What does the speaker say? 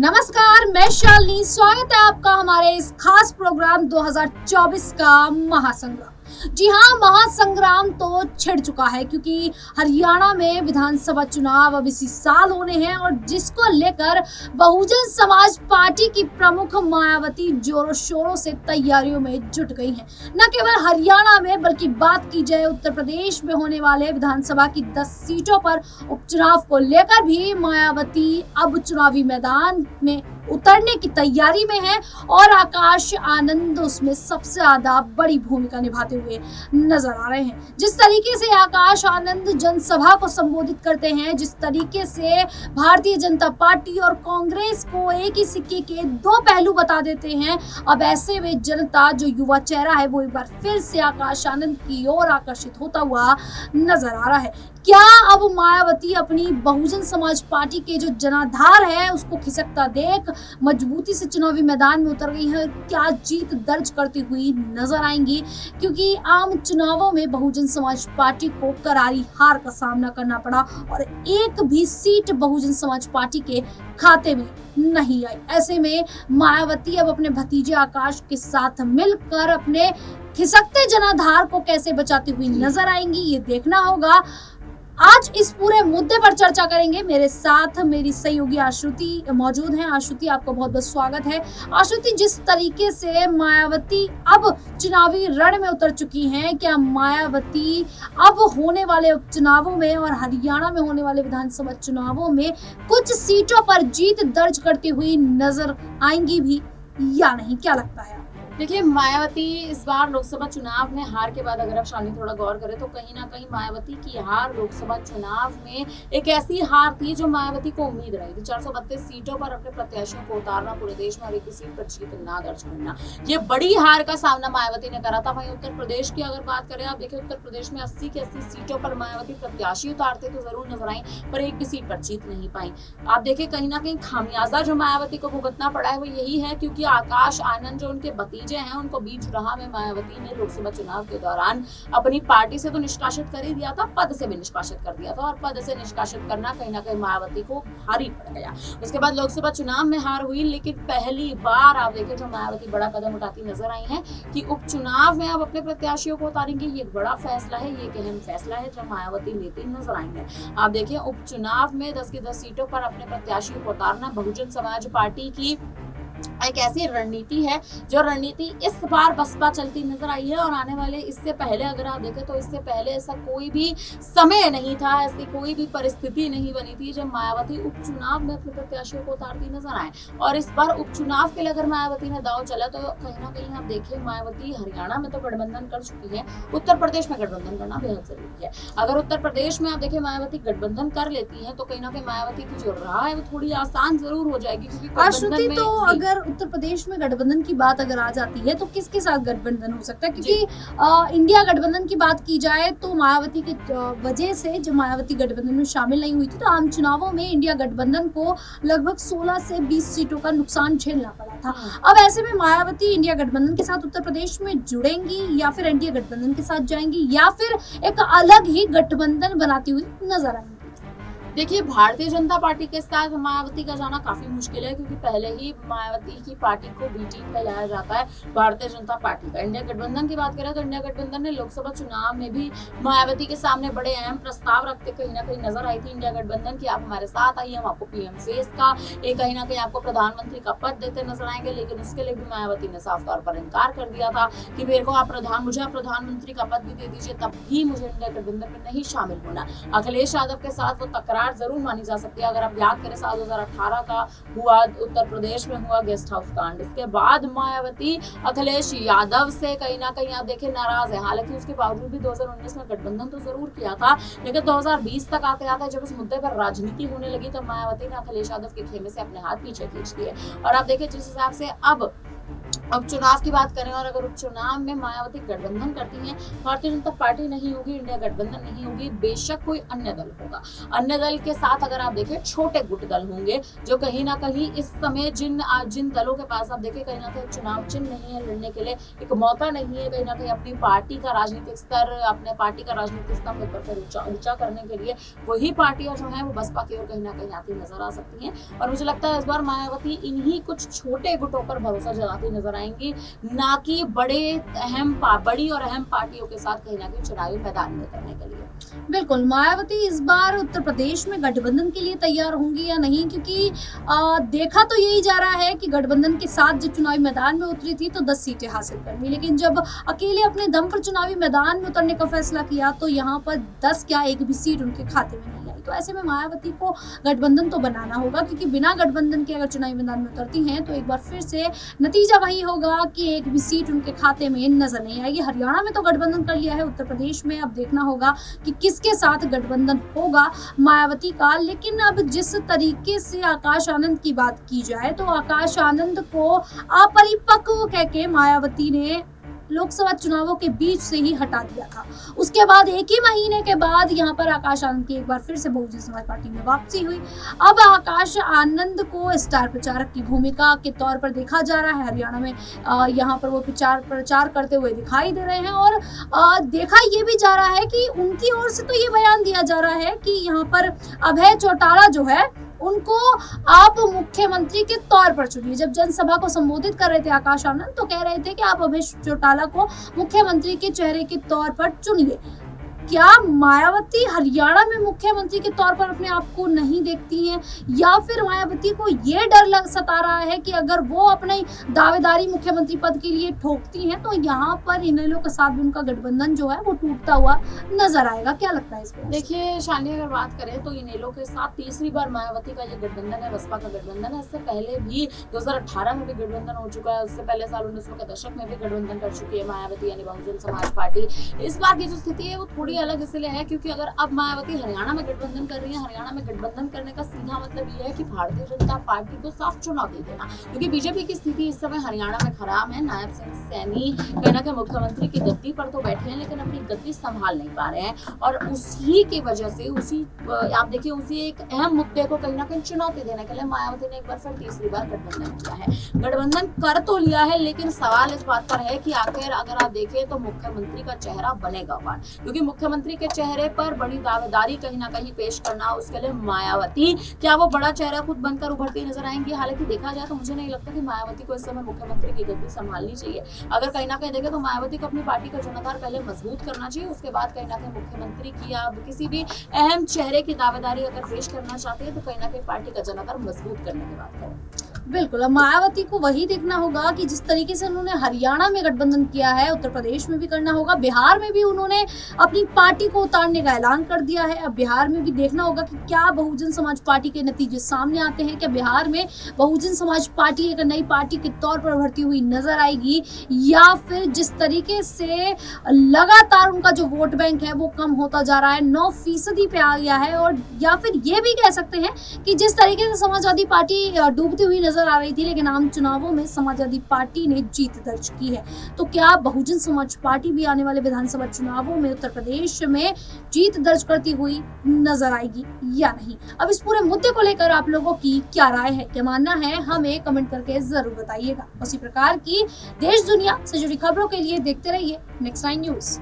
नमस्कार, मैं शालिनी। स्वागत है आपका हमारे इस खास प्रोग्राम 2024 का महासंग्राम। जी हाँ, महासंग्राम तो छिड़ चुका है क्योंकि हरियाणा में विधानसभा चुनाव अब इसी साल होने हैं और जिसको लेकर बहुजन समाज पार्टी की प्रमुख मायावती जोरों शोरों से तैयारियों में जुट गई हैं। न केवल हरियाणा में बल्कि बात की जाए उत्तर प्रदेश में होने वाले विधानसभा की 10 सीटों पर उपचुनाव को लेकर भी मायावती अब चुनावी मैदान में उतरने की तैयारी में है और आकाश आनंद उसमें सबसे ज्यादा बड़ी भूमिका निभाते हुए नजर आ रहे हैं। जिस तरीके से आकाश आनंद जनसभा को संबोधित करते हैं, जिस तरीके से भारतीय जनता पार्टी और कांग्रेस को एक ही सिक्के के दो पहलू बता देते हैं, अब ऐसे में जनता जो युवा चेहरा है वो एक बार फिर से आकाश आनंद की ओर आकर्षित होता हुआ नजर आ रहा है। क्या अब मायावती अपनी बहुजन समाज पार्टी के जो जनाधार है उसको खिसकता देख मजबूती से चुनावी मैदान में उतर गई है? क्या जीत दर्ज करती हुई नजर आएंगी? क्योंकि आम चुनावों में बहुजन समाज पार्टी को करारी हार का सामना करना पड़ा और एक भी सीट बहुजन समाज पार्टी के खाते में नहीं आई। ऐसे में मायावती अब अपने भतीजे आकाश के साथ मिलकर अपने खिसकते जनाधार को कैसे बचाती हुई नजर आएंगी, ये देखना होगा। आज इस पूरे मुद्दे पर चर्चा करेंगे। मेरे साथ मेरी सहयोगी आश्रुति मौजूद हैं। आश्रुति, आपका बहुत बहुत स्वागत है। आश्रुति, जिस तरीके से मायावती अब चुनावी रण में उतर चुकी हैं, क्या मायावती अब होने वाले उपचुनावों में और हरियाणा में होने वाले विधानसभा चुनावों में कुछ सीटों पर जीत दर्ज करती हुई नजर आएंगी भी या नहीं? क्या लगता है? देखिए, मायावती इस बार लोकसभा चुनाव में हार के बाद अगर आप शालिनी थोड़ा गौर करें तो कहीं ना कहीं मायावती की हार लोकसभा चुनाव में एक ऐसी हार थी जो मायावती को उम्मीद रही थी। 432 सीटों पर अपने प्रत्याशियों को उतारना, पूरे देश में और एक भी सीट पर जीत ना दर्ज करना, ये बड़ी हार का सामना मायावती ने करा था। वहीं उत्तर प्रदेश की अगर बात करें, आप देखिए उत्तर प्रदेश में 80 की 80 सीटों पर मायावती प्रत्याशी उतारते तो जरूर नजर आई, पर एक भी सीट पर जीत नहीं पाई। आप देखिए, कहीं ना कहीं खामियाजा जो मायावती को भुगतना पड़ा है वो यही है क्योंकि आकाश आनंद जो उनके भतीजे हैं उनको बीच राह में मायावती ने लोकसभा चुनाव के दौरान अपनी पार्टी से तो निष्कासित कर ही दिया था, पद से भी निष्कासित कर दिया था और पद से निष्कासित करना कहीं ना कहीं मायावती को भारी पड़ गया। उसके बाद लोकसभा चुनाव में हार हुई, लेकिन पहली बार आप देखिए जो मायावती बड़ा कदम उठाती नजर आई है कि उपचुनाव में अब अपने प्रत्याशियों को उतारेंगे। ये बड़ा फैसला है, ये एक अहम फैसला है जो मायावती लेती नजर आई है। आप देखिए, उपचुनाव में 10 की 10 सीटों पर अपने प्रत्याशियों को उतारना बहुजन समाज पार्टी की एक ऐसी रणनीति है जो रणनीति इस बार बसपा चलती नजर आई है और आने वाले इससे पहले अगर आप देखें तो इससे पहले ऐसा कोई भी समय नहीं था, ऐसी कोई भी परिस्थिति नहीं बनी थी जब मायावती उपचुनाव में अपने प्रत्याशियों को उतारती नजर आए। और इस बार उपचुनाव के लिए अगर मायावती ने दांव चला तो कहीं ना कहीं आप देखिए मायावती हरियाणा में तो गठबंधन कर चुकी है, उत्तर प्रदेश में गठबंधन करना बेहद जरूरी है। अगर उत्तर प्रदेश में आप देखिए मायावती गठबंधन कर लेती है तो कहीं ना कहीं मायावती की जो राह है वो थोड़ी आसान जरूर हो जाएगी क्योंकि तो अगर उत्तर प्रदेश में गठबंधन की बात अगर आ जाती है तो किसके साथ गठबंधन हो सकता है? क्योंकि इंडिया गठबंधन की बात की जाए तो मायावती की वजह से जब मायावती गठबंधन में शामिल नहीं हुई थी तो आम चुनावों में इंडिया गठबंधन को लगभग 16 से 20 सीटों का नुकसान झेलना पड़ा था। अब ऐसे में मायावती इंडिया गठबंधन के साथ उत्तर प्रदेश में जुड़ेंगी या फिर एनडीए गठबंधन के साथ जाएंगी या फिर एक अलग ही गठबंधन बनाती हुई नजर आएंगी? देखिए, भारतीय जनता पार्टी के साथ मायावती का जाना काफी मुश्किल है क्योंकि पहले ही मायावती की पार्टी को बी टीम कहलाया जाता है भारतीय जनता पार्टी का। इंडिया गठबंधन की बात करें तो इंडिया गठबंधन ने लोकसभा चुनाव में भी मायावती के सामने बड़े अहम प्रस्ताव रखते कहीं ना कहीं नजर आई थी इंडिया गठबंधन की, आप हमारे साथ आइए, हम आपको पीएम फेस का एक कहीं ना कहीं आपको प्रधानमंत्री का पद देते नजर आएंगे। लेकिन उसके लिए भी मायावती ने साफ तौर पर इनकार कर दिया था कि मेरे को मुझे प्रधानमंत्री का पद भी दे दीजिए, तब भी मुझे इंडिया गठबंधन में नहीं शामिल होना। अखिलेश यादव के साथ वो तकरार जरूर मानी जा सकती है। अगर आप याद करें साल 2018 का हुआ उत्तर प्रदेश में हुआ गेस्ट हाउस कांड, इसके बाद मायावती अखिलेश यादव से कहीं ना कहीं आप देखें नाराज है। हालांकि उसके बावजूद भी 2019 में गठबंधन तो जरूर किया था, लेकिन 2020 तक आते आते जब इस मुद्दे पर राजनीति होने लगी तो मायावती ने अखिलेश यादव के खेमे से अपने हाथ पीछे खींच दिए। और आप देखें जिस हिसाब से अब अब चुनाव की बात करें और अगर उपचुनाव में मायावती गठबंधन करती हैं, भारतीय जनता पार्टी नहीं होगी, इंडिया गठबंधन नहीं होगी, बेशक कोई अन्य दल होगा। अन्य दल के साथ अगर आप देखें छोटे गुट दल होंगे जो कहीं ना कहीं इस समय जिन दलों के पास आप देखें कहीं ना कहीं चुनाव चिन्ह नहीं है लड़ने के लिए, एक मौका नहीं है कहीं ना कहीं अपनी पार्टी का राजनीतिक स्तर एक बार फिर ऊंचा करने के लिए, वही पार्टियां जो है वो बसपा की ओर कहीं ना कहीं आती नजर आ सकती हैं। और मुझे लगता है इस बार मायावती इन्हीं कुछ छोटे गुटों पर भरोसा जताती नजर आएंगी, ना कि बड़ी और अहम पार्टियों के साथ कहीं ना कहीं चुनावी मैदान में उतरने के लिए। बिल्कुल, मायावती इस बार उत्तर प्रदेश में गठबंधन के लिए तैयार होंगी या नहीं, क्योंकि देखा तो यही जा रहा है कि गठबंधन के साथ जब चुनावी मैदान में उतरी थी तो 10 सीटें हासिल कर ली, लेकिन जब अकेले अपने दम पर चुनावी मैदान में उतरने का फैसला किया तो यहाँ पर 10 क्या एक भी सीट उनके खाते में नहीं आई। तो ऐसे में मायावती को गठबंधन तो बनाना होगा, क्योंकि बिना गठबंधन के अगर चुनावी मैदान में उतरती हैं तो एक बार फिर से नतीजा वही होगा कि एक भी सीट उनके खाते में नजर नहीं आएगी। हरियाणा में तो गठबंधन कर लिया है, उत्तर प्रदेश में अब देखना होगा कि किसके साथ गठबंधन होगा मायावती का। लेकिन अब जिस तरीके से आकाश आनंद की बात की जाए तो आकाश आनंद को अपरिपक्व कह के मायावती ने लोकसभा चुनावों के बीच से ही हटा दिया था। उसके बाद एक ही महीने के बाद यहाँ पर आकाश आनंद की एक बार फिर से बहुजन समाज पार्टी में वापसी हुई। अब आकाश आनंद को स्टार प्रचारक की भूमिका के तौर पर देखा जा रहा है। हरियाणा में यहाँ पर वो प्रचार करते हुए दिखाई दे रहे हैं और देखा ये भी जा रहा है कि उनकी ओर से तो ये बयान दिया जा रहा है कि यहाँ पर अभय चौटाला जो है उनको आप मुख्यमंत्री के तौर पर चुनिए। जब जनसभा को संबोधित कर रहे थे आकाश आनंद तो कह रहे थे कि आप अभय चौटाला को मुख्यमंत्री के चेहरे के तौर पर चुनिए। क्या मायावती हरियाणा में मुख्यमंत्री के तौर पर अपने आप को नहीं देखती हैं, या फिर मायावती को ये डर सता रहा है कि अगर वो अपने दावेदारी मुख्यमंत्री पद के लिए ठोकती हैं तो यहाँ पर इनेलो के साथ भी उनका गठबंधन जो है वो टूटता हुआ नजर आएगा? क्या लगता है इसको? देखिए शालिनी, अगर बात करें तो इनेलो के साथ तीसरी बार मायावती का ये गठबंधन है, बसपा का गठबंधन है। इससे पहले भी 2018 में भी गठबंधन हो चुका है, उससे पहले साल 1900 के दशक में भी गठबंधन कर चुकी है मायावती यानी बहुजन समाज पार्टी। इस बार की जो स्थिति है वो थोड़ी अलग इसलिए है क्योंकि अगर अब मायावती हरियाणा में गठबंधन कर रही है, हरियाणा में गठबंधन करने का सीधा मतलब ये है कि भारतीय जनता पार्टी को साफ चुनाव दे देना, क्योंकि बीजेपी की स्थिति इस समय हरियाणा में खराब है। नायब सिंह सैनी कहना के मुख्यमंत्री की गद्दी पर तो बैठे हैं लेकिन अपनी गद्दी संभाल नहीं पा रहे हैं और उसी की वजह से आप देखिए उसी एक अहम मुद्दे को कहीं ना कहीं चुनौती देने के लिए मायावती ने एक बार फिर तीसरी बार गठबंधन किया है। गठबंधन कर तो लिया है लेकिन सवाल इस बात पर है कि आखिर अगर आप देखें तो मुख्यमंत्री का चेहरा बनेगा कौन, क्योंकि मुख्यमंत्री के चेहरे पर बड़ी दावेदारी कहीं ना कहीं पेश करना, उसके लिए मायावती क्या वो बड़ा चेहरा खुद बनकर उभरती नजर आएंगी? हालांकि देखा जाए तो मुझे नहीं लगता कि मायावती को इस समय मुख्यमंत्री की गद्दी संभालनी चाहिए। अगर कहीं ना कहीं देखें तो मायावती को अपनी पार्टी का जनाधार पहले मजबूत करना चाहिए, उसके बाद कहीं ना कहीं मुख्यमंत्री की या किसी भी अहम चेहरे की दावेदारी अगर पेश करना चाहते हैं तो कहीं ना कहीं पार्टी का जनाधार मजबूत करने की बात करें। बिल्कुल, अब मायावती को वही देखना होगा कि जिस तरीके से उन्होंने हरियाणा में गठबंधन किया है, उत्तर प्रदेश में भी करना होगा। बिहार में भी उन्होंने अपनी पार्टी को उतारने का ऐलान कर दिया है। अब बिहार में भी देखना होगा कि क्या बहुजन समाज पार्टी के नतीजे सामने आते हैं, क्या बिहार में बहुजन समाज पार्टी एक नई पार्टी के तौर पर उभरती हुई नजर आएगी, या फिर जिस तरीके से लगातार उनका जो वोट बैंक है वो कम होता जा रहा है, 9% पे आ गया है, और या फिर ये भी कह सकते हैं कि जिस तरीके से समाजवादी पार्टी डूबती हुई नजर आ रही थी लेकिन आम चुनावों में समाजवादी पार्टी ने जीत दर्ज की है। तो क्या बहुजन समाज पार्टी भी आने वाले विधानसभा चुनावों में उत्तर प्रदेश में जीत दर्ज करती हुई नजर आएगी या नहीं? अब इस पूरे मुद्दे को लेकर आप लोगों की क्या राय है, क्या मानना है, हमें कमेंट करके जरूर बताइएगा। उसी प्रकार की देश दुनिया से जुड़ी खबरों के लिए देखते रहिए नेक्स्ट 9 न्यूज।